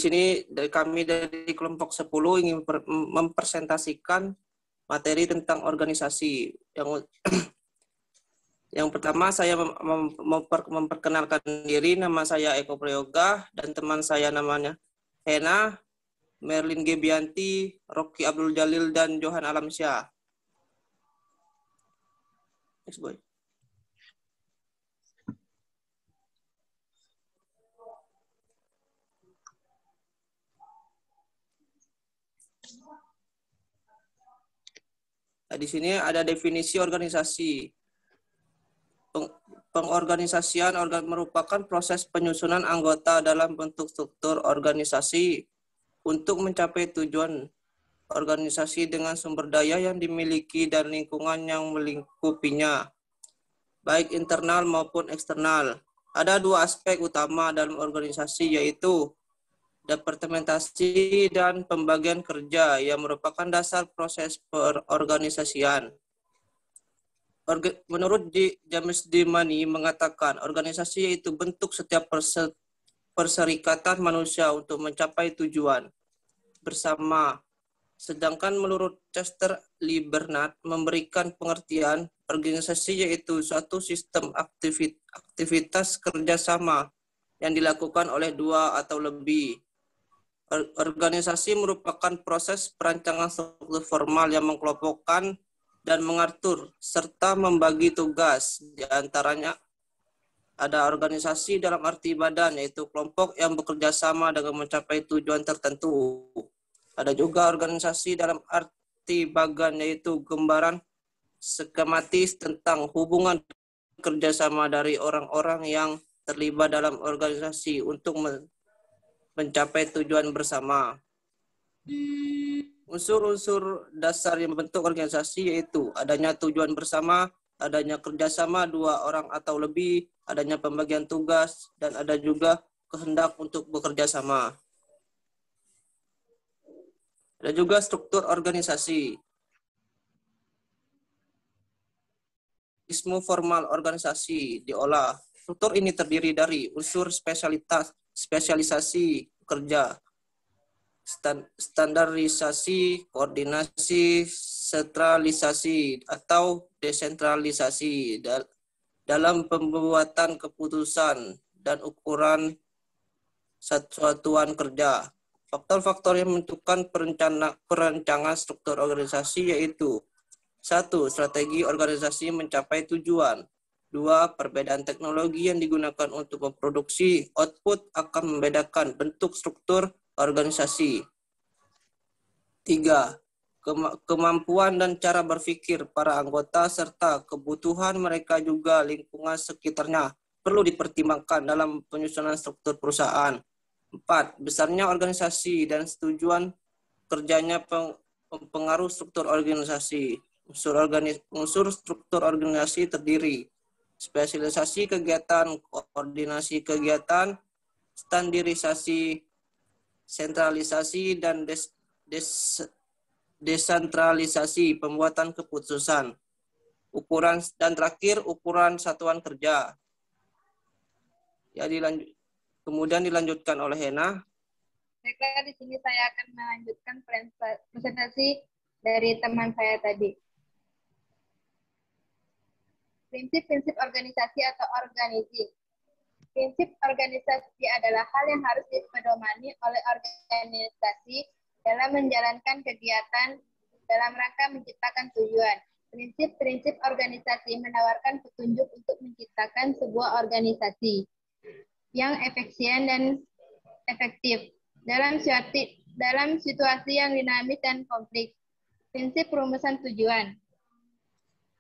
sini dari kami dari kelompok 10 ingin mempresentasikan materi tentang organisasi. Yang pertama saya memperkenalkan diri, nama saya Eko Prayoga dan teman saya namanya Hena, Merlin Gebianti, Rocky Abdul Jalil, dan Johan Alamsyah. Next boy. Nah, di sini ada definisi organisasi. Pengorganisasian merupakan proses penyusunan anggota dalam bentuk struktur organisasi untuk mencapai tujuan organisasi dengan sumber daya yang dimiliki dan lingkungan yang melingkupinya, baik internal maupun eksternal. Ada dua aspek utama dalam organisasi, yaitu departementasi dan pembagian kerja yang merupakan dasar proses perorganisasian. Menurut James D. Money mengatakan, organisasi yaitu bentuk setiap perserikatan manusia untuk mencapai tujuan bersama. Sedangkan menurut Chester Lee Bernard memberikan pengertian, organisasi yaitu suatu sistem aktivitas kerjasama yang dilakukan oleh dua atau lebih. Organisasi merupakan proses perancangan struktur formal yang mengelompokkan dan mengatur serta membagi tugas. Di antaranya ada organisasi dalam arti badan, yaitu kelompok yang bekerja sama dengan mencapai tujuan tertentu. Ada juga organisasi dalam arti bagan, yaitu gambaran skematis tentang hubungan kerjasama dari orang-orang yang terlibat dalam organisasi untuk mencapai tujuan bersama. Unsur-unsur dasar yang membentuk organisasi yaitu adanya tujuan bersama, adanya kerjasama dua orang atau lebih, adanya pembagian tugas, dan ada juga kehendak untuk bekerja sama. Ada juga struktur organisasi. Mekanisme formal organisasi diolah. Struktur ini terdiri dari unsur spesialisasi kerja, standarisasi, koordinasi, sentralisasi, atau desentralisasi dalam pembuatan keputusan dan ukuran satuan kerja. Faktor-faktor yang menentukan perencanaan struktur organisasi yaitu: 1. Strategi organisasi mencapai tujuan. 2. Perbedaan teknologi yang digunakan untuk memproduksi output akan membedakan bentuk struktur organisasi. 3. Kemampuan dan cara berpikir para anggota serta kebutuhan mereka juga lingkungan sekitarnya perlu dipertimbangkan dalam penyusunan struktur perusahaan. 4. Besarnya organisasi dan tujuan kerjanya pengaruh struktur organisasi. Unsur struktur organisasi terdiri spesialisasi kegiatan, koordinasi kegiatan, standarisasi, sentralisasi, dan desentralisasi pembuatan keputusan. Ukuran dan terakhir ukuran satuan kerja. Ya, kemudian dilanjutkan oleh Hena. Baiklah, di sini saya akan melanjutkan presentasi dari teman saya tadi. Prinsip-prinsip organisasi atau organisasi. Prinsip organisasi adalah hal yang harus dipedomani oleh organisasi dalam menjalankan kegiatan dalam rangka menciptakan tujuan. Prinsip-prinsip organisasi menawarkan petunjuk untuk menciptakan sebuah organisasi yang efisien dan efektif dalam situasi yang dinamis dan konflik. Prinsip perumusan tujuan.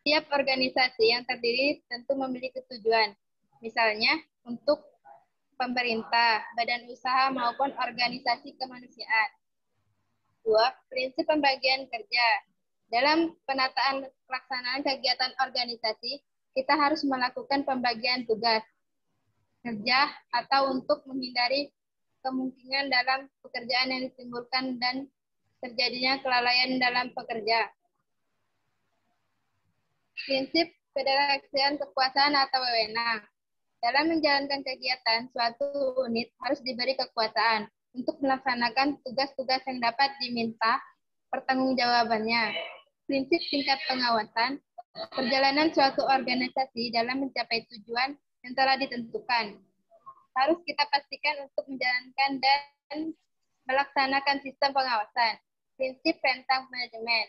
Setiap organisasi yang terdiri tentu memiliki tujuan, misalnya untuk pemerintah, badan usaha, maupun organisasi kemanusiaan. 2. Prinsip pembagian kerja. Dalam penataan pelaksanaan kegiatan organisasi, kita harus melakukan pembagian tugas kerja atau untuk menghindari kemungkinan dalam pekerjaan yang ditimbulkan dan terjadinya kelalaian dalam pekerja. Prinsip kedalaksian kekuasaan atau wewenang. Dalam menjalankan kegiatan, suatu unit harus diberi kekuasaan untuk melaksanakan tugas-tugas yang dapat diminta pertanggungjawabannya. Prinsip tingkat pengawasan, perjalanan suatu organisasi dalam mencapai tujuan yang telah ditentukan. Harus kita pastikan untuk menjalankan dan melaksanakan sistem pengawasan. Prinsip rentang manajemen.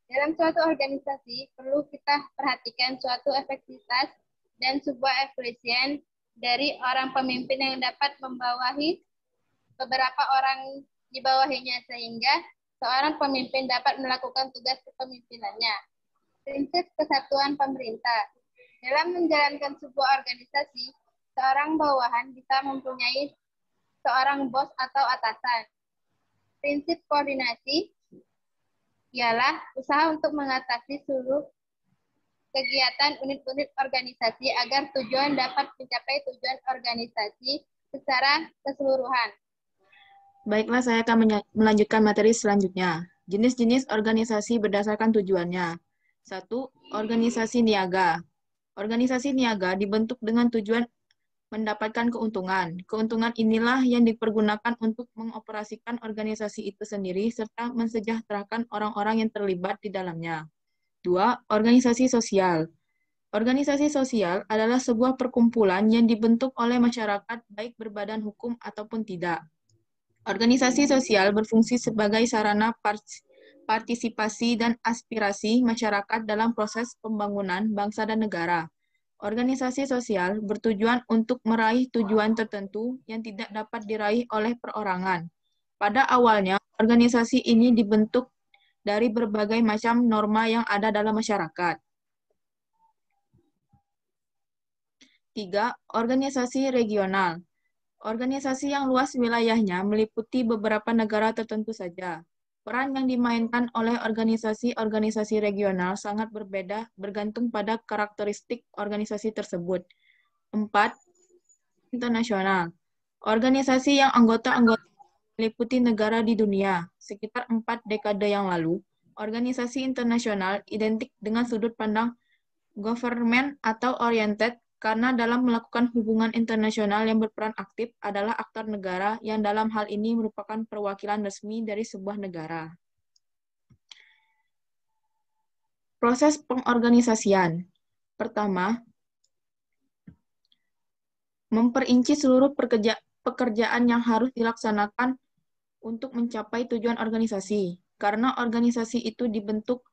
Dalam suatu organisasi, perlu kita perhatikan suatu efektivitas dan sebuah efisien dari orang pemimpin yang dapat membawahi beberapa orang di bawahinya sehingga seorang pemimpin dapat melakukan tugas kepemimpinannya. Prinsip kesatuan pemerintah. Dalam menjalankan sebuah organisasi, seorang bawahan bisa mempunyai seorang bos atau atasan. Prinsip koordinasi ialah usaha untuk mengatasi seluruh kegiatan unit-unit organisasi agar tujuan dapat mencapai tujuan organisasi secara keseluruhan. Baiklah, saya akan melanjutkan materi selanjutnya. Jenis-jenis organisasi berdasarkan tujuannya. 1. Organisasi niaga. Organisasi niaga dibentuk dengan tujuan mendapatkan keuntungan. Keuntungan inilah yang dipergunakan untuk mengoperasikan organisasi itu sendiri serta mensejahterakan orang-orang yang terlibat di dalamnya. 2. Organisasi sosial. Organisasi sosial adalah sebuah perkumpulan yang dibentuk oleh masyarakat baik berbadan hukum ataupun tidak. Organisasi sosial berfungsi sebagai sarana partisipasi dan aspirasi masyarakat dalam proses pembangunan bangsa dan negara. Organisasi sosial bertujuan untuk meraih tujuan tertentu yang tidak dapat diraih oleh perorangan. Pada awalnya, organisasi ini dibentuk dari berbagai macam norma yang ada dalam masyarakat. 3. Organisasi regional. Organisasi yang luas wilayahnya meliputi beberapa negara tertentu saja. Peran yang dimainkan oleh organisasi-organisasi regional sangat berbeda bergantung pada karakteristik organisasi tersebut. 4. Internasional. Organisasi yang anggota-anggota meliputi negara di dunia. Sekitar 4 dekade yang lalu, organisasi internasional identik dengan sudut pandang government atau oriented karena dalam melakukan hubungan internasional yang berperan aktif adalah aktor negara yang dalam hal ini merupakan perwakilan resmi dari sebuah negara. Proses pengorganisasian. Pertama, memperinci seluruh pekerjaan yang harus dilaksanakan untuk mencapai tujuan organisasi. Karena organisasi itu dibentuk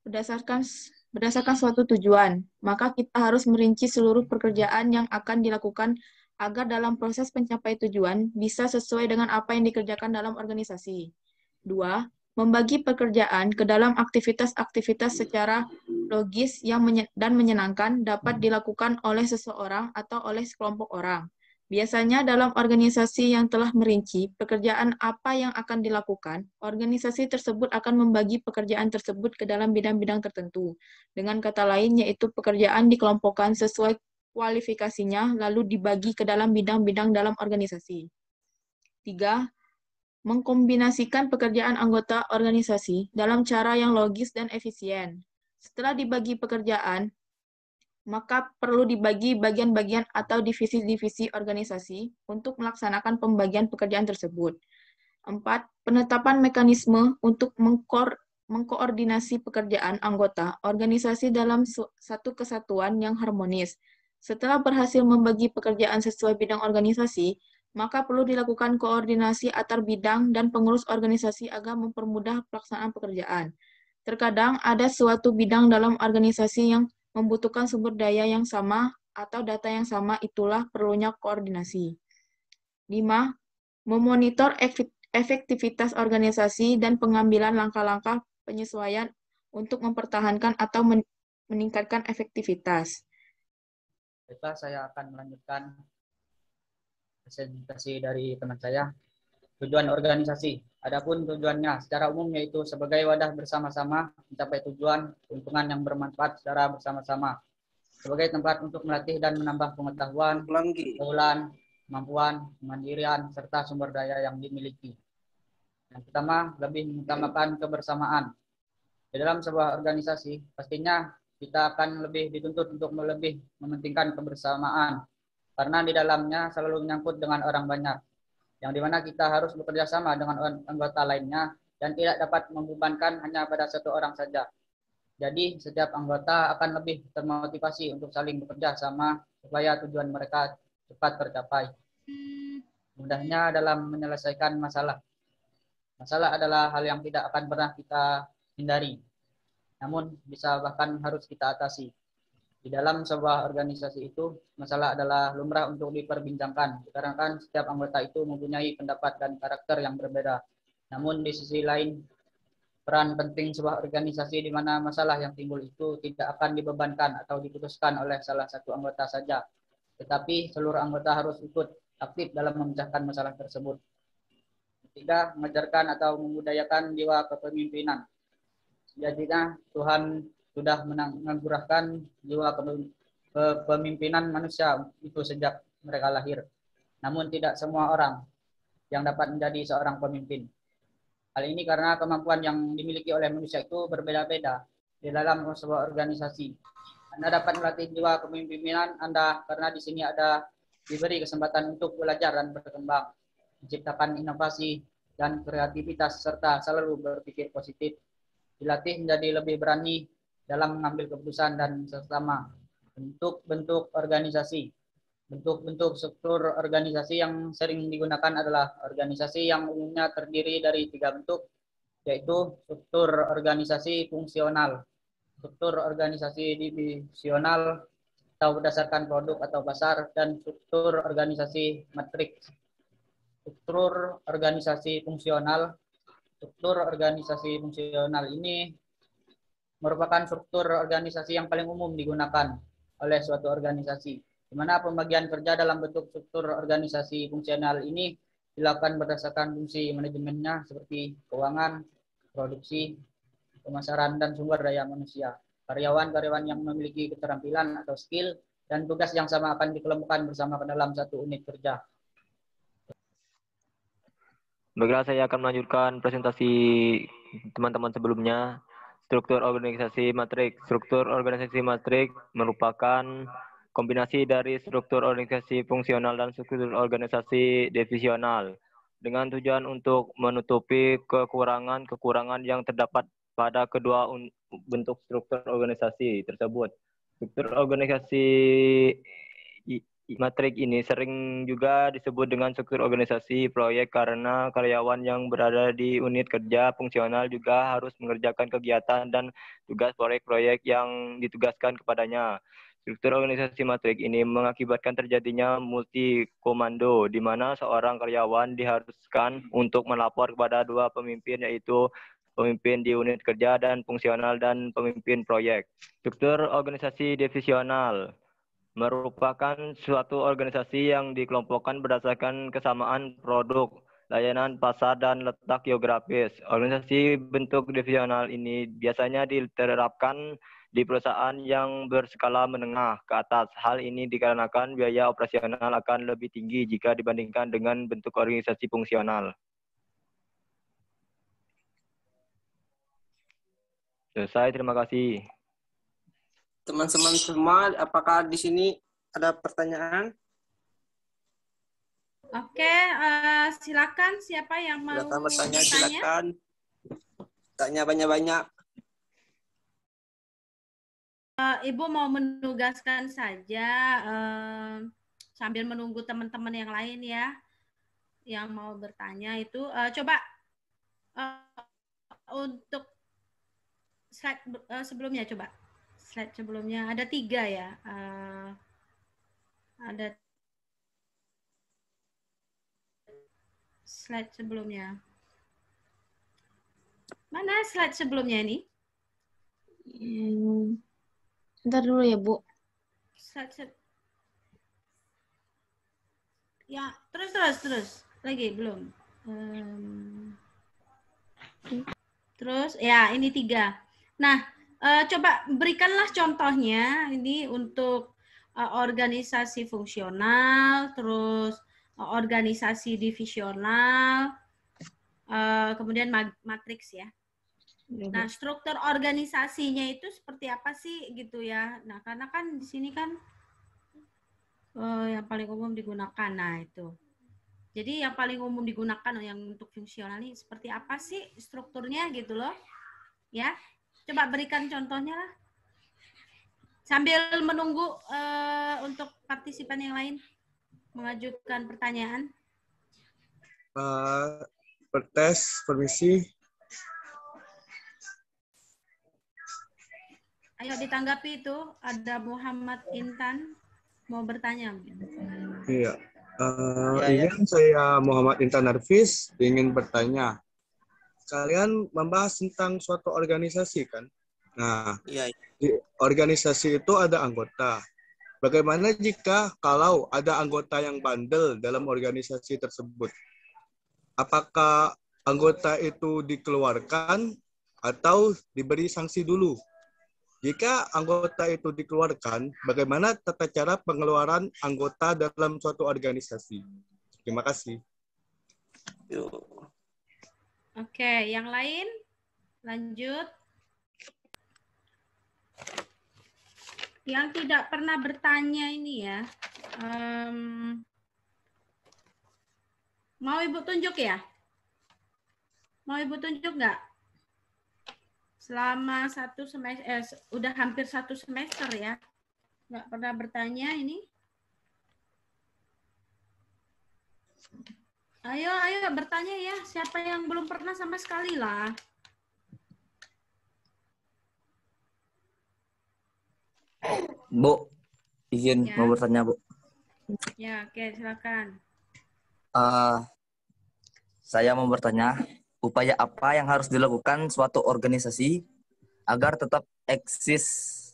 berdasarkan suatu tujuan, maka kita harus merinci seluruh pekerjaan yang akan dilakukan agar dalam proses pencapai tujuan bisa sesuai dengan apa yang dikerjakan dalam organisasi. 2. Membagi pekerjaan ke dalam aktivitas-aktivitas secara logis dan menyenangkan dapat dilakukan oleh seseorang atau oleh sekelompok orang. Biasanya dalam organisasi yang telah merinci pekerjaan apa yang akan dilakukan, organisasi tersebut akan membagi pekerjaan tersebut ke dalam bidang-bidang tertentu. Dengan kata lain, yaitu pekerjaan dikelompokkan sesuai kualifikasinya, lalu dibagi ke dalam bidang-bidang dalam organisasi. 3. Mengkombinasikan pekerjaan anggota organisasi dalam cara yang logis dan efisien. Setelah dibagi pekerjaan, maka perlu dibagi bagian-bagian atau divisi-divisi organisasi untuk melaksanakan pembagian pekerjaan tersebut. 4. Penetapan mekanisme untuk mengkoordinasi pekerjaan anggota organisasi dalam satu kesatuan yang harmonis. Setelah berhasil membagi pekerjaan sesuai bidang organisasi, maka perlu dilakukan koordinasi antar bidang dan pengurus organisasi agar mempermudah pelaksanaan pekerjaan. Terkadang ada suatu bidang dalam organisasi yang membutuhkan sumber daya yang sama atau data yang sama, itulah perlunya koordinasi. 5. Memonitor efektivitas organisasi dan pengambilan langkah-langkah penyesuaian untuk mempertahankan atau meningkatkan efektivitas. Baiklah, saya akan melanjutkan presentasi dari teman saya. Tujuan organisasi. Adapun tujuannya secara umum yaitu sebagai wadah bersama-sama mencapai tujuan keuntungan yang bermanfaat secara bersama-sama. Sebagai tempat untuk melatih dan menambah pengetahuan, kemampuan, kemandirian, serta sumber daya yang dimiliki. Yang pertama, lebih mengutamakan kebersamaan. Di dalam sebuah organisasi, pastinya kita akan lebih dituntut untuk lebih mementingkan kebersamaan, karena di dalamnya selalu menyangkut dengan orang banyak. yang dimana kita harus bekerja sama dengan anggota lainnya dan tidak dapat membebankan hanya pada satu orang saja. Jadi setiap anggota akan lebih termotivasi untuk saling bekerja sama supaya tujuan mereka cepat tercapai. Mudahnya dalam menyelesaikan masalah. Masalah adalah hal yang tidak akan pernah kita hindari, namun bisa bahkan harus kita atasi. Di dalam sebuah organisasi itu, masalah adalah lumrah untuk diperbincangkan, dikarenakan setiap anggota itu mempunyai pendapat dan karakter yang berbeda. Namun di sisi lain, peran penting sebuah organisasi di mana masalah yang timbul itu tidak akan dibebankan atau diputuskan oleh salah satu anggota saja, tetapi seluruh anggota harus ikut aktif dalam memecahkan masalah tersebut. Ketiga, mengajarkan atau membudayakan jiwa kepemimpinan. Jadinya Tuhan sudah menganugerahkan jiwa kepemimpinan manusia itu sejak mereka lahir. Namun tidak semua orang yang dapat menjadi seorang pemimpin. Hal ini karena kemampuan yang dimiliki oleh manusia itu berbeda-beda di dalam sebuah organisasi. Anda dapat melatih jiwa kepemimpinan Anda karena di sini ada diberi kesempatan untuk belajar dan berkembang, menciptakan inovasi dan kreativitas serta selalu berpikir positif. Dilatih menjadi lebih berani dalam mengambil keputusan dan sesama. Bentuk-bentuk organisasi. Bentuk-bentuk struktur organisasi yang sering digunakan adalah organisasi yang umumnya terdiri dari 3 bentuk, yaitu struktur organisasi fungsional, struktur organisasi divisional atau berdasarkan produk atau pasar, dan struktur organisasi matriks. Struktur organisasi fungsional. Struktur organisasi fungsional ini merupakan struktur organisasi yang paling umum digunakan oleh suatu organisasi, di mana pembagian kerja dalam bentuk struktur organisasi fungsional ini dilakukan berdasarkan fungsi manajemennya seperti keuangan, produksi, pemasaran, dan sumber daya manusia. Karyawan-karyawan yang memiliki keterampilan atau skill dan tugas yang sama akan dikelompokkan bersama ke dalam satu unit kerja. Baiklah, saya akan melanjutkan presentasi teman-teman sebelumnya. Struktur organisasi matrik. Struktur organisasi matrik merupakan kombinasi dari struktur organisasi fungsional dan struktur organisasi divisional dengan tujuan untuk menutupi kekurangan-kekurangan yang terdapat pada kedua bentuk struktur organisasi tersebut. Struktur organisasi matrik ini sering juga disebut dengan struktur organisasi proyek karena karyawan yang berada di unit kerja fungsional juga harus mengerjakan kegiatan dan tugas proyek-proyek yang ditugaskan kepadanya. Struktur organisasi matrik ini mengakibatkan terjadinya multi komando, di mana seorang karyawan diharuskan untuk melapor kepada 2 pemimpin, yaitu pemimpin di unit kerja dan fungsional dan pemimpin proyek. Struktur organisasi divisional merupakan suatu organisasi yang dikelompokkan berdasarkan kesamaan produk, layanan, pasar, dan letak geografis. Organisasi bentuk divisional ini biasanya diterapkan di perusahaan yang berskala menengah ke atas. Hal ini dikarenakan biaya operasional akan lebih tinggi jika dibandingkan dengan bentuk organisasi fungsional. Selesai, terima kasih. Teman-teman semua, apakah di sini ada pertanyaan? Oke, silakan siapa yang mau Silakan bertanya, bertanya? silakan. Tanya banyak-banyak. Ibu mau menugaskan saja sambil menunggu teman-teman yang lain ya, yang mau bertanya itu coba untuk slide sebelumnya coba. Slide sebelumnya ada 3 ya. Ada slide sebelumnya. Mana slide sebelumnya ini? Sebentar dulu ya, Bu. Ya, terus. Lagi belum. Terus, ya ini 3. Nah, coba berikanlah contohnya ini untuk organisasi fungsional, terus organisasi divisional, kemudian matriks ya. Nah, struktur organisasinya itu seperti apa sih gitu ya? Nah, karena kan di sini kan yang paling umum digunakan. Nah, itu. Jadi yang paling umum digunakan yang untuk fungsional ini seperti apa sih strukturnya gitu loh. Ya, coba berikan contohnya lah. Sambil menunggu untuk partisipan yang lain mengajukan pertanyaan. Pertes, permisi. Ayo ditanggapi itu, ada Muhammad Intan mau bertanya. Iya. Izin saya Muhammad Intan Narfis ingin bertanya. Kalian membahas tentang suatu organisasi kan? Nah, Iya. di organisasi itu ada anggota. Bagaimana jika kalau ada anggota yang bandel dalam organisasi tersebut? Apakah anggota itu dikeluarkan atau diberi sanksi dulu? Jika anggota itu dikeluarkan, bagaimana tata cara pengeluaran anggota dalam suatu organisasi? Terima kasih. Yuk. Oke, yang lain? Lanjut. Yang tidak pernah bertanya ini ya. Mau Ibu tunjuk ya? Mau Ibu tunjuk nggak? Selama satu semester, udah hampir 1 semester ya. Nggak pernah bertanya ini. Ayo bertanya ya. Siapa yang belum pernah sama sekali lah. Bu, izin Ya. mau bertanya, Bu. Ya, oke, silakan. Saya mau bertanya, upaya apa yang harus dilakukan suatu organisasi agar tetap eksis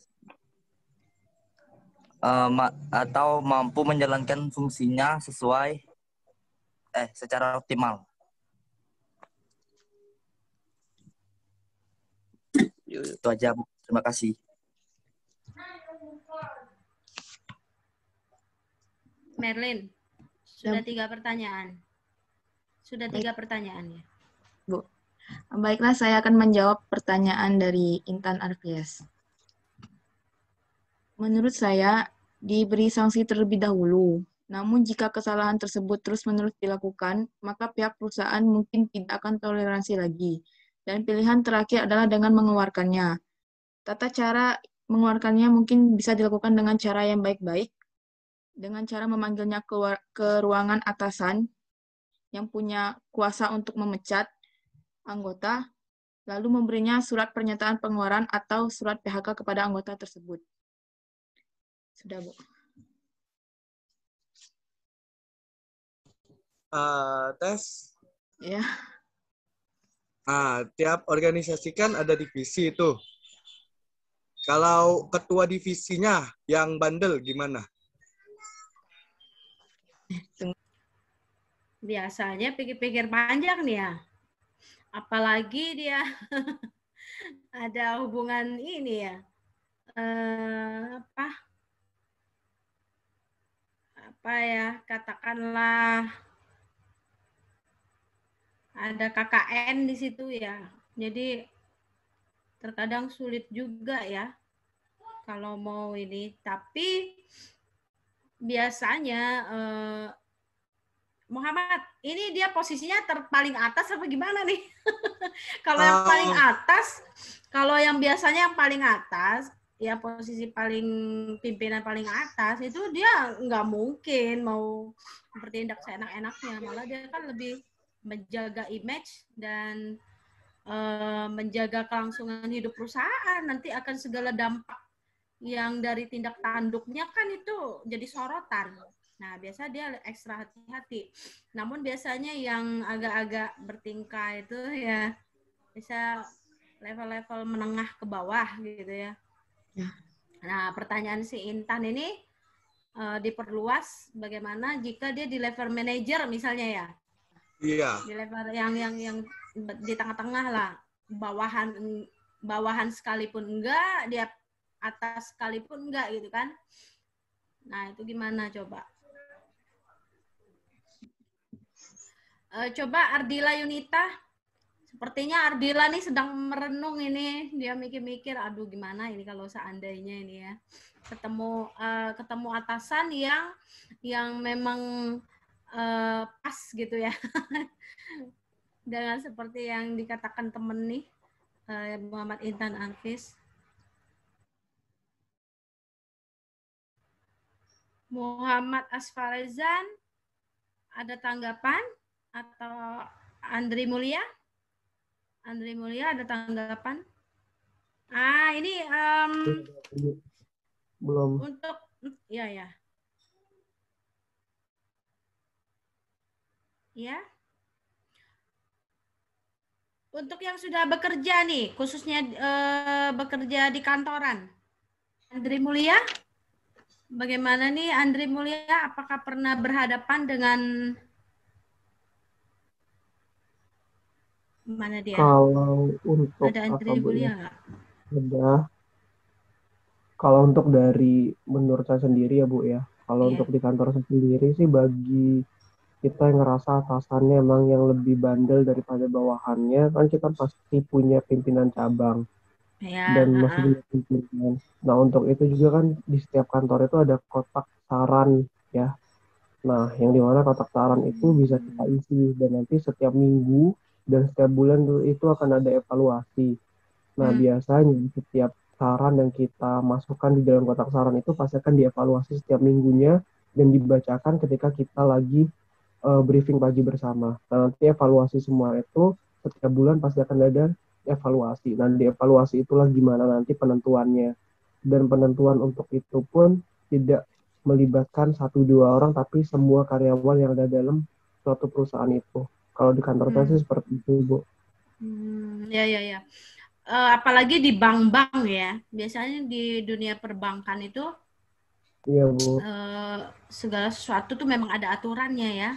atau mampu menjalankan fungsinya secara optimal? Itu aja, Bu. Terima kasih. Merlin, sudah 3 pertanyaan. Sudah 3 pertanyaan ya. Bu. Baiklah, saya akan menjawab pertanyaan dari Intan Arfias. Menurut saya, diberi sanksi terlebih dahulu. Namun jika kesalahan tersebut terus-menerus dilakukan, maka pihak perusahaan mungkin tidak akan toleransi lagi. Dan pilihan terakhir adalah dengan mengeluarkannya. Tata cara mengeluarkannya mungkin bisa dilakukan dengan cara yang baik-baik, dengan cara memanggilnya ke ruangan atasan yang punya kuasa untuk memecat anggota, lalu memberinya surat pernyataan pengeluaran atau surat PHK kepada anggota tersebut. Sudah, Bu. Tes. Ya. Tiap organisasi kan ada divisi itu. Kalau ketua divisinya yang bandel gimana? Biasanya pikir-pikir panjang nih ya. Apalagi dia ada hubungan ini ya. Apa ya, katakanlah ada KKN di situ ya. Jadi terkadang sulit juga ya kalau mau ini. Tapi biasanya Muhammad, ini dia posisinya paling atas apa gimana nih? Kalau yang paling atas, kalau yang biasanya yang paling atas, ya posisi paling pimpinan paling atas, itu dia nggak mungkin mau bertindak seenak-enaknya. Malah dia kan lebih menjaga image dan menjaga kelangsungan hidup perusahaan. Nanti akan segala dampak yang dari tindak tanduknya kan itu jadi sorotan. Nah, biasa dia ekstra hati-hati. Namun biasanya yang agak-agak bertingkah itu ya bisa level-level menengah ke bawah gitu ya. Nah, pertanyaan si Intan ini diperluas bagaimana jika dia di level manager misalnya ya. Iya. Di level yang di tengah-tengah lah. Bawahan sekalipun enggak, dia atas sekalipun enggak gitu kan. Nah, itu gimana coba? Coba Ardila Yunita. Sepertinya Ardila nih sedang merenung ini. Dia mikir-mikir, aduh gimana ini kalau seandainya ini ya. Ketemu atasan yang memang pas gitu ya. Dengan seperti yang dikatakan temen nih, Muhammad Intan Arfis. Muhammad Asfarezan, ada tanggapan? Atau Andri Mulia? Andri Mulia ada tanggapan? Ini belum. untuk ya. Ya. Untuk yang sudah bekerja nih, khususnya bekerja di kantoran. Andri Mulia? Bagaimana nih Andri Mulia? Apakah pernah berhadapan dengan mana dia? Kalau untuk ada Andri Mulia nggak? Ada. Kalau untuk dari menurut saya sendiri ya Bu ya, kalau untuk di kantor saya sendiri sih bagi kita yang ngerasa atasannya emang yang lebih bandel daripada bawahannya, kan kita pasti punya pimpinan cabang. Dan masih punya pimpinan. Nah untuk itu juga kan di setiap kantor itu ada kotak saran ya. Nah yang dimana kotak saran itu bisa kita isi dan nanti setiap minggu dan setiap bulan itu akan ada evaluasi. Nah biasanya setiap saran yang kita masukkan di dalam kotak saran itu pasti akan dievaluasi setiap minggunya dan dibacakan ketika kita lagi briefing pagi bersama. Nah nanti evaluasi semua itu setiap bulan pasti akan ada evaluasi. Nah, di evaluasi itulah gimana nanti penentuannya. Dan penentuan untuk itu pun tidak melibatkan 1-2 orang, tapi semua karyawan yang ada dalam suatu perusahaan itu. Kalau di kantor saya sih seperti itu, Bu. Ya. Apalagi di bank-bank ya. Biasanya di dunia perbankan itu, iya, Bu. segala sesuatu tuh memang ada aturannya ya.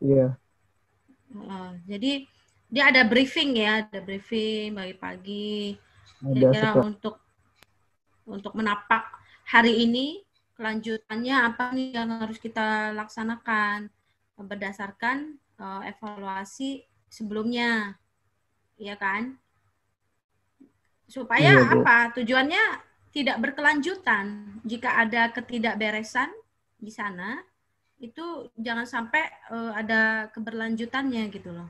Iya. Jadi dia ada briefing ya, ada briefing pagi-pagi kira-kira untuk menapak hari ini kelanjutannya apa nih yang harus kita laksanakan berdasarkan evaluasi sebelumnya, ya kan? Supaya apa? Tujuannya tidak berkelanjutan. Jika ada ketidakberesan di sana, itu jangan sampai ada keberlanjutannya gitu loh.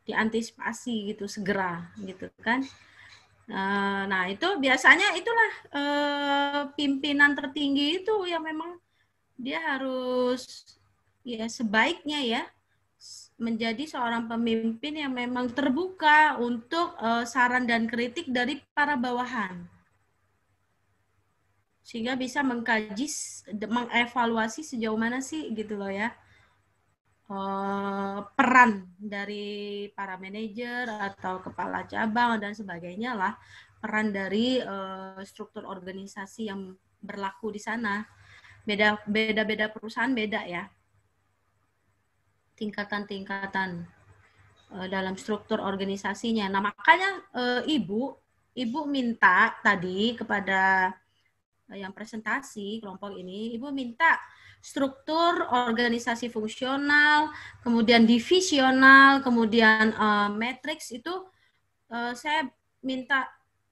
Diantisipasi gitu segera gitu kan. Nah itu biasanya itulah pimpinan tertinggi itu yang memang dia harus ya sebaiknya ya menjadi seorang pemimpin yang memang terbuka untuk saran dan kritik dari para bawahan sehingga bisa mengkaji, mengevaluasi sejauh mana sih gitu loh ya peran dari para manajer atau kepala cabang dan sebagainya lah, peran dari struktur organisasi yang berlaku di sana. Beda-beda perusahaan beda ya, tingkatan-tingkatan dalam struktur organisasinya. Nah makanya ibu minta tadi kepada yang presentasi kelompok ini, ibu minta struktur organisasi fungsional, kemudian divisional, kemudian matriks itu saya minta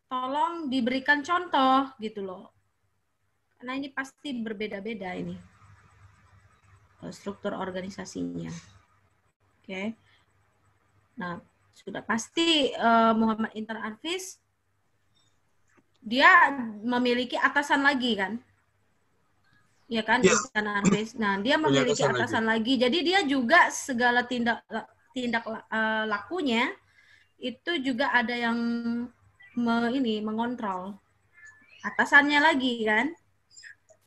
tolong diberikan contoh gitu loh. Karena ini pasti berbeda-beda ini struktur organisasinya. Oke. Nah, sudah pasti Muhammad Intan Arfis dia memiliki atasan lagi kan? Ya kan, Intan Arfis. Nah, dia memiliki atasan lagi. Jadi dia juga segala tindak lakunya itu juga ada yang mengontrol atasannya lagi kan?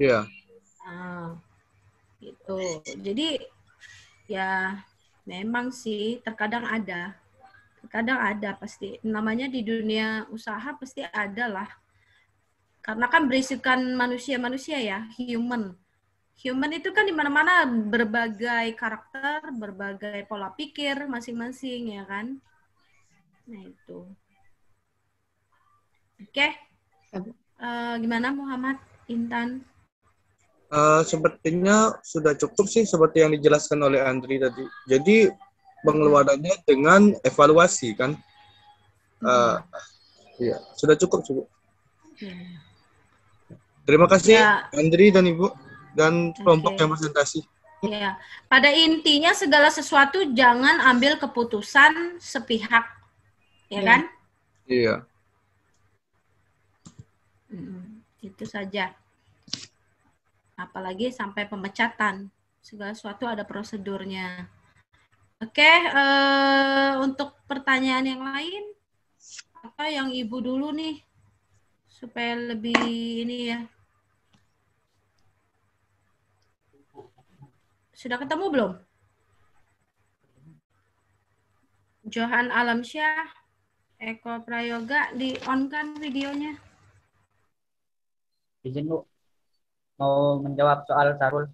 Iya. Gitu. Jadi ya memang sih terkadang ada pasti. Namanya di dunia usaha pasti ada lah. Karena kan berisikan manusia-manusia ya, human. Human itu kan di mana-mana berbagai karakter, berbagai pola pikir masing-masing ya kan. Nah itu. Oke. Gimana Muhammad Intan? Sepertinya sudah cukup sih seperti yang dijelaskan oleh Andri tadi. Jadi pengeluarannya dengan evaluasi kan. Iya, sudah cukup. Terima kasih Andri dan Ibu. dan kelompok yang presentasi. Ya, pada intinya segala sesuatu jangan ambil keputusan sepihak, ya kan? Iya. Itu saja. Apalagi sampai pemecatan. Segala sesuatu ada prosedurnya. Oke, untuk pertanyaan yang lain, apa yang Ibu dulu nih, supaya lebih ini ya. Sudah ketemu belum? Johan Alamsyah, Eko Prayoga, di-on-kan videonya. Izin Bu, mau menjawab soal Sarul.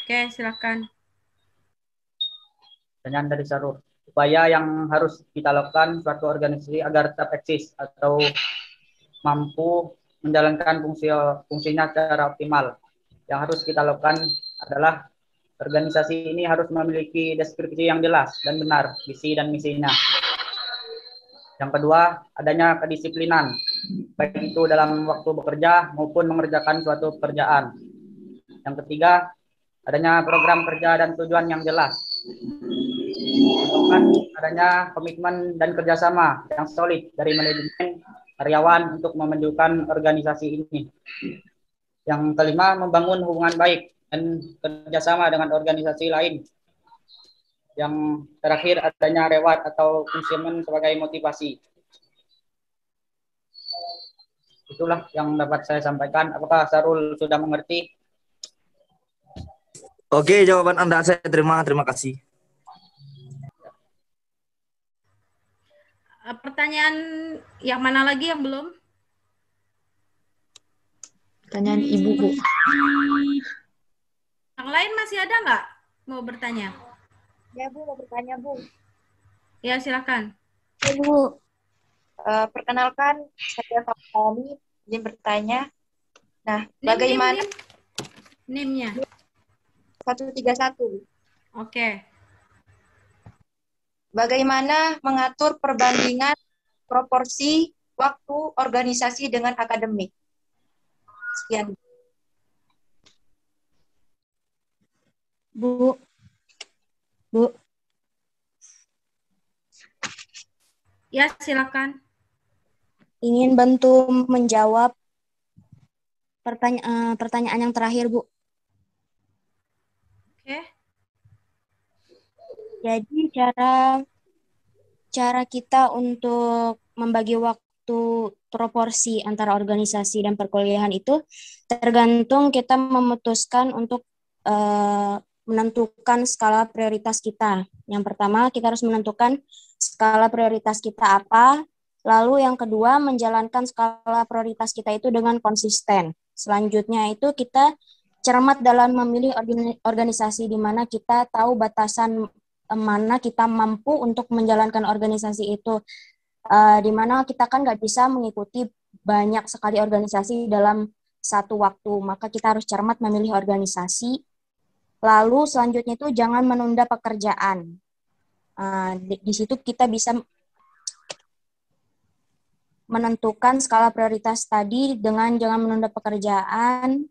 Oke, silakan. Pertanyaan dari Sarul. Upaya yang harus kita lakukan suatu organisasi agar tetap eksis atau mampu menjalankan fungsinya secara optimal. Yang harus kita lakukan adalah organisasi ini harus memiliki deskripsi yang jelas dan benar, visi dan misinya. Yang kedua, adanya kedisiplinan, baik itu dalam waktu bekerja maupun mengerjakan suatu pekerjaan. Yang ketiga, adanya program kerja dan tujuan yang jelas. Adanya komitmen dan kerjasama yang solid dari manajemen karyawan untuk memajukan organisasi ini. Yang kelima, membangun hubungan baik dan kerjasama dengan organisasi lain. Yang terakhir, adanya reward atau punishment sebagai motivasi. Itulah yang dapat saya sampaikan. Apakah Sarul sudah mengerti? Oke, jawaban Anda saya terima kasih. Pertanyaan yang mana lagi yang belum? Pertanyaan Ibu, Bu. Yang lain masih ada nggak mau bertanya? Ya, Bu, mau bertanya, Bu. Ya, silakan. Ya, Bu. Perkenalkan, saya Fahmi, izin bertanya. Nah, bagaimana... NIM-nya? 131. Oke. Bagaimana mengatur perbandingan proporsi waktu organisasi dengan akademik? Sekian. Bu. Ya, silakan. Ingin bantu menjawab pertanyaan yang terakhir, Bu. Oke. Jadi cara kita untuk membagi waktu proporsi antara organisasi dan perkuliahan itu tergantung kita memutuskan untuk menentukan skala prioritas kita. Yang pertama, kita harus menentukan skala prioritas kita apa. Lalu yang kedua, menjalankan skala prioritas kita itu dengan konsisten. Selanjutnya itu kita cermat dalam memilih organisasi di mana kita tahu batasan mana kita mampu untuk menjalankan organisasi itu. Di mana kita kan nggak bisa mengikuti banyak sekali organisasi dalam satu waktu. Maka kita harus cermat memilih organisasi. Lalu selanjutnya itu jangan menunda pekerjaan. Di situ kita bisa menentukan skala prioritas tadi dengan jangan menunda pekerjaan.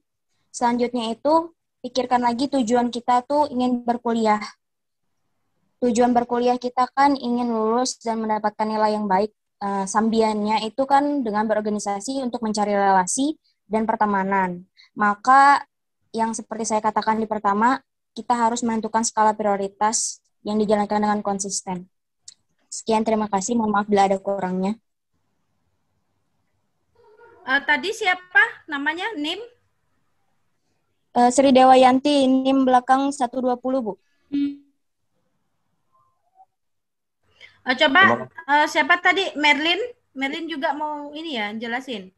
Selanjutnya itu pikirkan lagi tujuan kita tuh ingin berkuliah. Tujuan berkuliah kita kan ingin lulus dan mendapatkan nilai yang baik. Sambiannya itu kan dengan berorganisasi untuk mencari relasi dan pertemanan. Maka yang seperti saya katakan di pertama, kita harus menentukan skala prioritas yang dijalankan dengan konsisten. Sekian, terima kasih. Mohon maaf bila ada kurangnya. Tadi siapa namanya? NIM? Sri Dewayanti, NIM belakang 120, Bu. Coba siapa tadi? Merlin? Merlin juga mau ini ya, jelasin.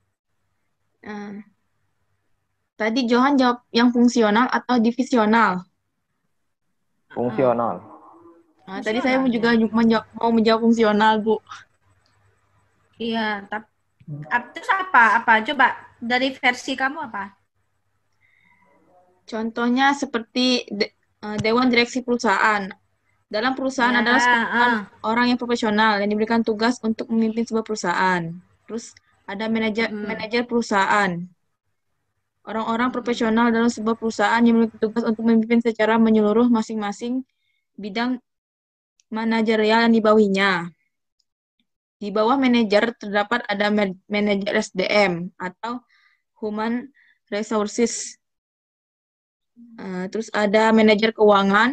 Tadi Johan jawab yang fungsional atau divisional? Fungsional. Tadi saya juga mau menjawab fungsional, Bu. Iya, tapi terus apa? Coba dari versi kamu apa? Contohnya seperti Dewan Direksi Perusahaan. Dalam perusahaan adalah orang yang profesional yang diberikan tugas untuk memimpin sebuah perusahaan. Terus ada manajer perusahaan. Orang-orang profesional dalam sebuah perusahaan yang memiliki tugas untuk memimpin secara menyeluruh masing-masing bidang manajerial yang di bawahnya. Di bawah manajer terdapat ada manajer SDM atau Human Resources. Terus ada manajer keuangan,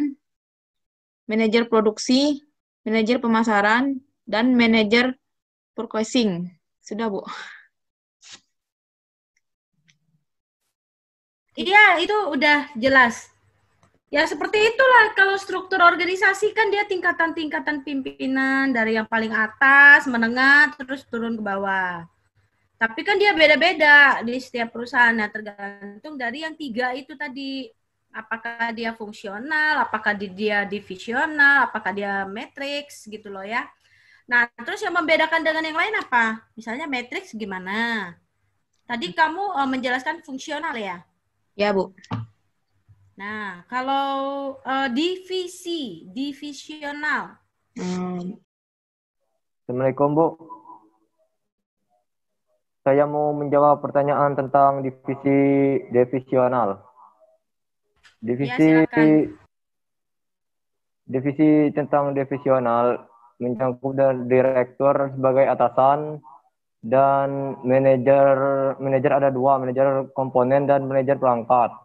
manajer produksi, manajer pemasaran, dan manajer purchasing. Sudah, Bu? Iya, itu udah jelas. Ya seperti itulah kalau struktur organisasi kan dia tingkatan-tingkatan pimpinan dari yang paling atas, menengah, terus turun ke bawah. Tapi kan dia beda-beda di setiap perusahaan, nah, tergantung dari yang 3 itu tadi. Apakah dia fungsional, apakah dia divisional, apakah dia matriks gitu loh ya. Nah, terus yang membedakan dengan yang lain apa? Misalnya matriks gimana? Tadi kamu menjelaskan fungsional ya? Ya, Bu. Nah, kalau divisional. Assalamualaikum, Bu. Saya mau menjawab pertanyaan tentang divisional. Divisi tentang divisional mencangkup dari direktur sebagai atasan dan manajer ada 2, manajer komponen dan manajer perangkat.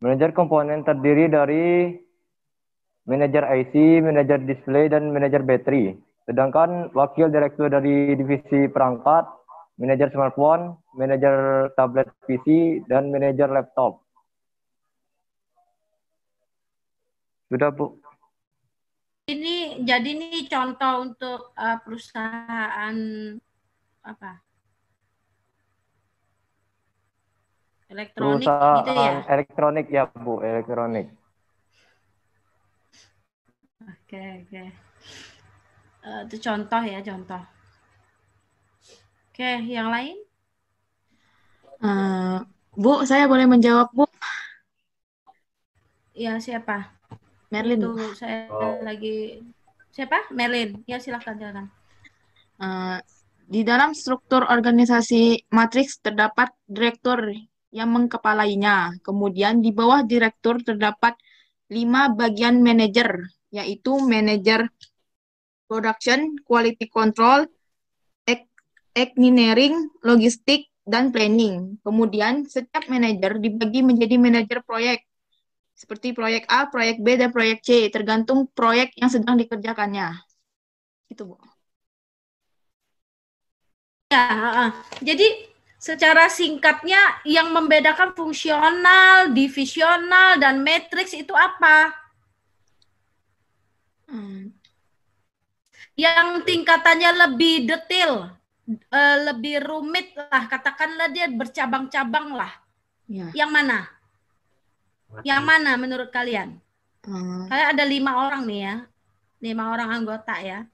Manajer komponen terdiri dari manajer IC, manajer display, dan manajer baterai. Sedangkan wakil direktur dari divisi perangkat, manajer smartphone, manajer tablet PC, dan manajer laptop. Sudah, Bu. Jadi ini contoh untuk perusahaan apa? Elektronik Perusahaan gitu ya? Elektronik ya, Bu, elektronik. Oke. Itu contoh ya, contoh. Oke, yang lain? Bu, saya boleh menjawab, Bu? Ya, siapa? Merlin. Tunggu, saya lagi... Siapa? Merlin. Ya, silakan. Di dalam struktur organisasi matriks terdapat direktur yang mengkepalainya. Kemudian di bawah direktur terdapat 5 bagian manajer, yaitu manajer production, quality control, engineering, logistik, dan planning. Kemudian setiap manajer dibagi menjadi manajer proyek, seperti proyek A, proyek B, dan proyek C, tergantung proyek yang sedang dikerjakannya. Itu, Bu. Ya, jadi secara singkatnya yang membedakan fungsional, divisional, dan matriks itu apa? Yang tingkatannya lebih detail, lebih rumit lah, katakanlah dia bercabang-cabang lah. Ya. Yang mana? Yang mana menurut kalian? Kalian ada 5 orang nih ya, 5 orang anggota ya.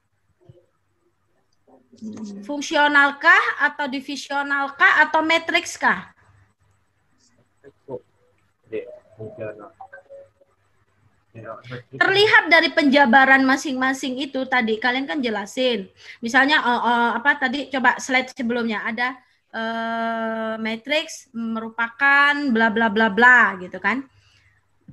Fungsionalkah atau divisionalkah atau matrikskah? Terlihat dari penjabaran masing-masing itu tadi kalian kan jelasin. Misalnya apa tadi coba slide sebelumnya ada matriks merupakan bla bla bla bla gitu kan.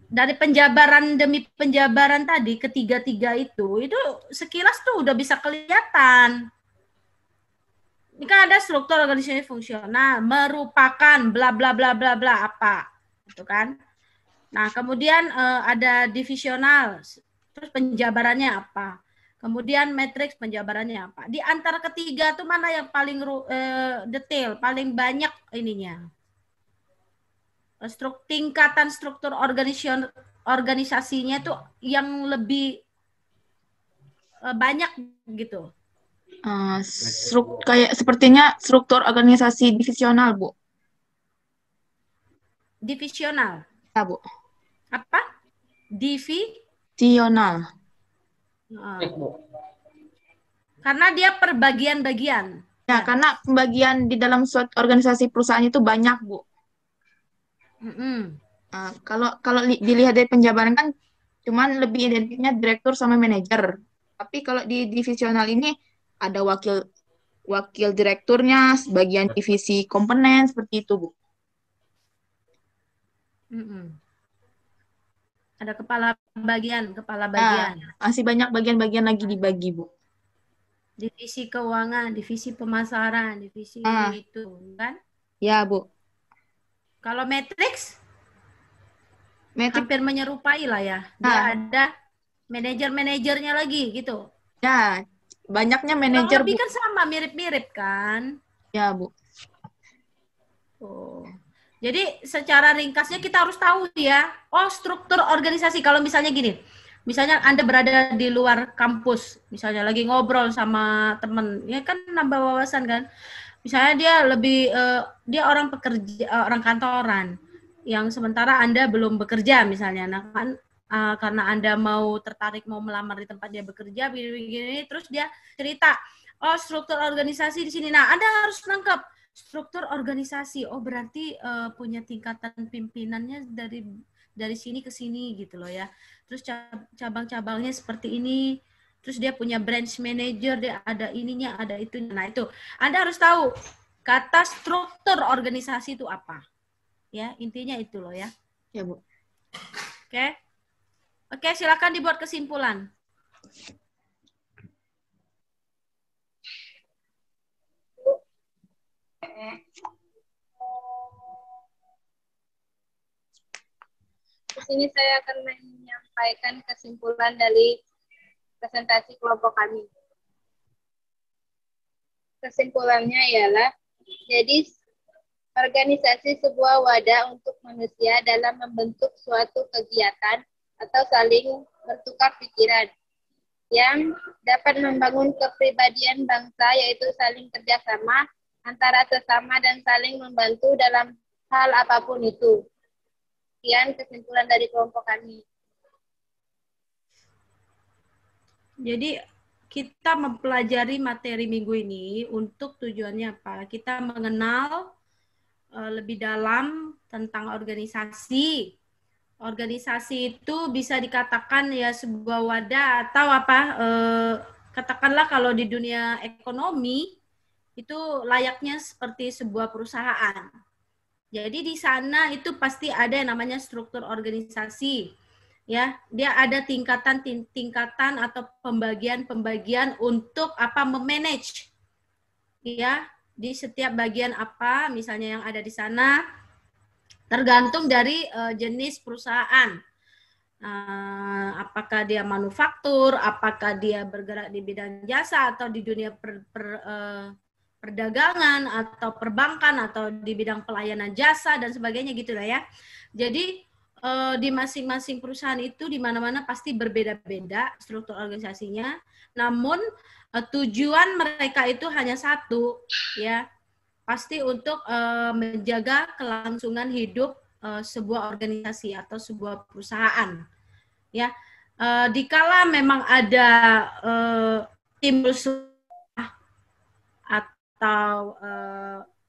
Dari penjabaran demi penjabaran tadi ketiga-tiga itu sekilas tuh udah bisa kelihatan. Ini kan ada struktur organisasi fungsional merupakan bla bla bla bla bla apa, gitu kan? Nah kemudian ada divisional, terus penjabarannya apa? Kemudian matriks penjabarannya apa? Di antara ketiga tuh mana yang paling detail, paling banyak ininya? Tingkatan struktur organisasinya tuh yang lebih banyak gitu. Kayak sepertinya struktur organisasi divisional, Bu. Divisional. Ya, Bu. Apa? Divisional. Karena dia per bagian-bagian. Ya, karena pembagian di dalam suatu organisasi perusahaan itu banyak, Bu. Kalau dilihat dari penjabaran kan cuman lebih identiknya direktur sama manajer. Tapi kalau di divisional ini ada wakil wakil direkturnya, bagian divisi komponen, seperti itu, Bu. Ada kepala bagian. Masih banyak bagian-bagian lagi dibagi, Bu. Divisi keuangan, divisi pemasaran, divisi itu, kan? Ya, Bu. Kalau matrix hampir menyerupai lah ya. Dia ada manajer-manajernya lagi gitu. Ya, banyaknya manajer, lebih Bu. kan sama, mirip-mirip kan? Ya, Bu. Oh. Jadi secara ringkasnya kita harus tahu ya, struktur organisasi. Kalau misalnya gini, misalnya Anda berada di luar kampus, misalnya lagi ngobrol sama teman, ya kan nambah wawasan kan. Misalnya dia dia orang pekerja, orang kantoran, yang sementara Anda belum bekerja misalnya. Nah kan karena Anda mau tertarik mau melamar di tempat dia bekerja, begini, terus dia cerita, struktur organisasi di sini. Nah Anda harus nangkep struktur organisasi. Oh berarti punya tingkatan pimpinannya dari sini ke sini gitu loh ya. Terus cabang-cabangnya seperti ini. Terus dia punya branch manager, dia ada ininya, ada itunya. Nah itu Anda harus tahu kata struktur organisasi itu apa. Ya intinya itu loh ya. Ya Bu. Oke, silakan dibuat kesimpulan. Di sini saya akan menyampaikan kesimpulan dari presentasi kelompok kami. Kesimpulannya ialah, jadi organisasi sebuah wadah untuk manusia dalam membentuk suatu kegiatan atau saling bertukar pikiran yang dapat membangun kepribadian bangsa, yaitu saling kerjasama antara sesama dan saling membantu dalam hal apapun itu. Sekian kesimpulan dari kelompok kami. Jadi kita mempelajari materi minggu ini untuk tujuannya apa? Kita mengenal lebih dalam tentang organisasi. Organisasi itu bisa dikatakan ya sebuah wadah atau apa? Katakanlah kalau di dunia ekonomi itu layaknya seperti sebuah perusahaan. Jadi di sana itu pasti ada yang namanya struktur organisasi. Ya, dia ada tingkatan atau pembagian untuk apa memanage. Ya, di setiap bagian apa misalnya yang ada di sana tergantung dari jenis perusahaan. Apakah dia manufaktur, apakah dia bergerak di bidang jasa atau di dunia perdagangan atau perbankan atau di bidang pelayanan jasa dan sebagainya gitu lah ya. Jadi di masing-masing perusahaan itu di mana-mana pasti berbeda-beda struktur organisasinya. Namun tujuan mereka itu hanya satu ya. Pasti untuk menjaga kelangsungan hidup sebuah organisasi atau sebuah perusahaan. Ya. Dikala memang ada timbul atau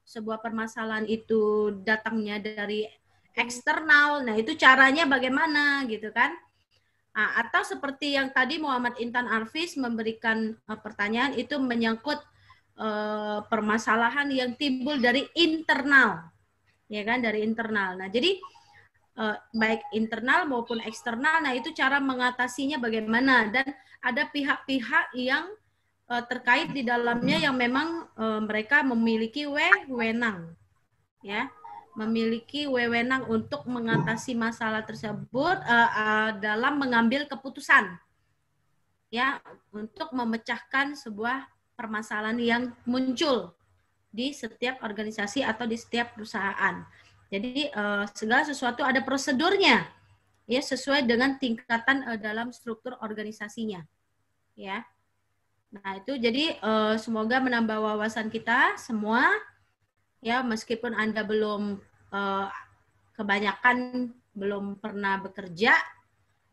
sebuah permasalahan itu datangnya dari eksternal, nah itu caranya bagaimana gitu kan? Atau seperti yang tadi Muhammad Intan Arfis memberikan pertanyaan itu menyangkut permasalahan yang timbul dari internal, ya kan, dari internal. Nah jadi baik internal maupun eksternal, nah itu cara mengatasinya bagaimana, dan ada pihak-pihak yang terkait di dalamnya yang memang mereka memiliki wewenang, ya, memiliki wewenang untuk mengatasi masalah tersebut dalam mengambil keputusan, ya, untuk memecahkan sebuah permasalahan yang muncul di setiap organisasi atau di setiap perusahaan. Jadi segala sesuatu ada prosedurnya, ya, sesuai dengan tingkatan dalam struktur organisasinya, ya. Nah itu jadi semoga menambah wawasan kita semua, ya, meskipun Anda belum kebanyakan belum pernah bekerja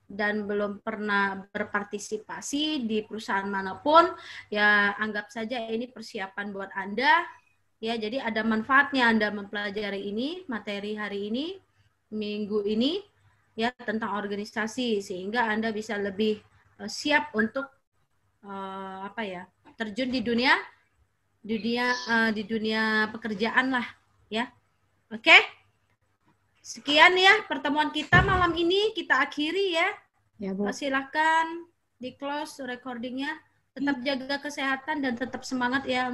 dan belum pernah berpartisipasi di perusahaan manapun, ya anggap saja ini persiapan buat Anda, ya. Jadi ada manfaatnya Anda mempelajari ini, materi hari ini, minggu ini, ya, tentang organisasi, sehingga Anda bisa lebih siap untuk terjun di dunia di dunia pekerjaan lah ya. Oke. Sekian ya pertemuan kita malam ini, kita akhiri ya. Ya, Bu. Silakan di close recordingnya. Tetap jaga kesehatan dan tetap semangat ya.